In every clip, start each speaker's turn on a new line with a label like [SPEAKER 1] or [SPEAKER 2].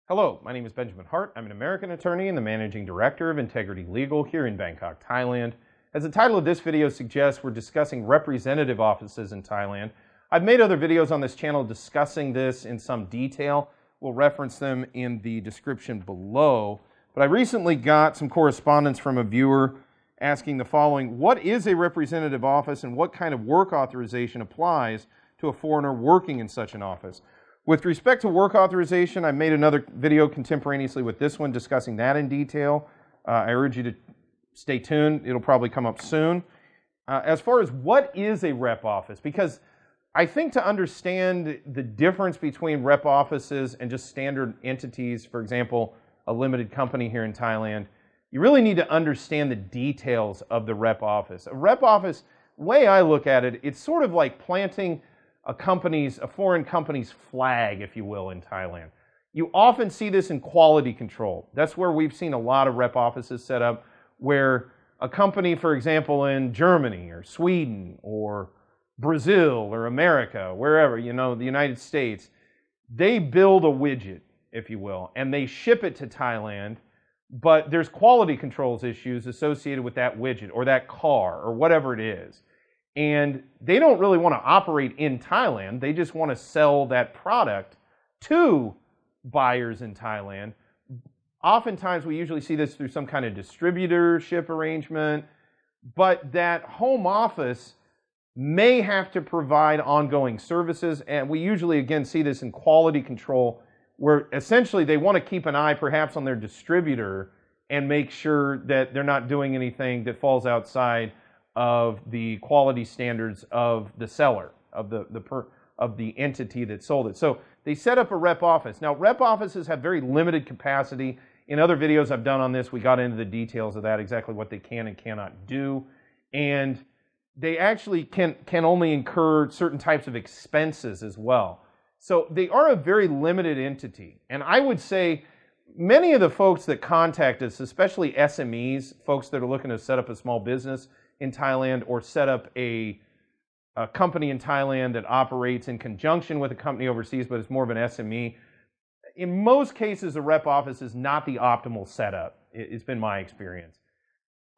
[SPEAKER 1] Hello, my name is Benjamin Hart. I'm an American attorney and the Managing Director of Integrity Legal here in Bangkok, Thailand. As the title of this video suggests, we're discussing representative offices in Thailand. I've made other videos on this channel discussing this in some detail. We'll reference them in the description below. But I recently got some correspondence from a viewer asking the following: what is a representative office and what kind of work authorization applies to a foreigner working in such an office? With respect to work authorization, I made another video contemporaneously with this one discussing that in detail. I urge you to stay tuned. It'll probably come up soon. As far as what is a rep office, because I think to understand the difference between rep offices and just standard entities, for example, a limited company here in Thailand, you really need to understand the details of the rep office. A rep office, the way I look at it, it's sort of like planting a foreign company's flag, if you will, in Thailand. You often see this in quality control. That's where we've seen a lot of rep offices set up, where a company, for example, in Germany or Sweden or Brazil or America, wherever, the United States, they build a widget, if you will, and they ship it to Thailand, but there's quality controls issues associated with that widget or that car or whatever it is. And they don't really want to operate in Thailand. They just want to sell that product to buyers in Thailand. Oftentimes, we usually see this through some kind of distributorship arrangement, but that home office may have to provide ongoing services. And we usually, again, see this in quality control, where essentially they want to keep an eye perhaps on their distributor and make sure that they're not doing anything that falls outside of the quality standards of the seller, of the entity that sold it. So they set up a rep office. Now, rep offices have very limited capacity. In other videos I've done on this, we got into the details of that, exactly what they can and cannot do. And they actually can only incur certain types of expenses as well. So they are a very limited entity. And I would say many of the folks that contact us, especially SMEs, folks that are looking to set up a small business in Thailand or set up a company in Thailand that operates in conjunction with a company overseas, but it's more of an SME. In most cases, a rep office is not the optimal setup. It's been my experience.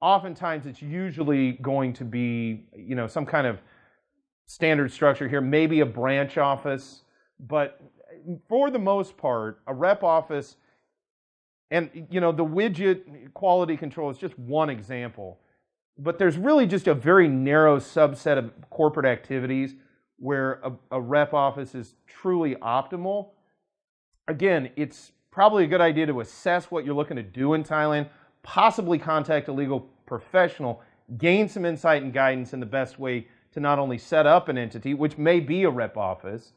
[SPEAKER 1] Oftentimes, it's usually going to be, some kind of standard structure here, maybe a branch office, but for the most part, a rep office, and the widget quality control is just one example. But there's really just a very narrow subset of corporate activities where a rep office is truly optimal. Again, it's probably a good idea to assess what you're looking to do in Thailand, possibly contact a legal professional, gain some insight and guidance in the best way to not only set up an entity, which may be a rep office,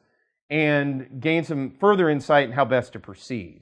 [SPEAKER 1] and gain some further insight in how best to proceed.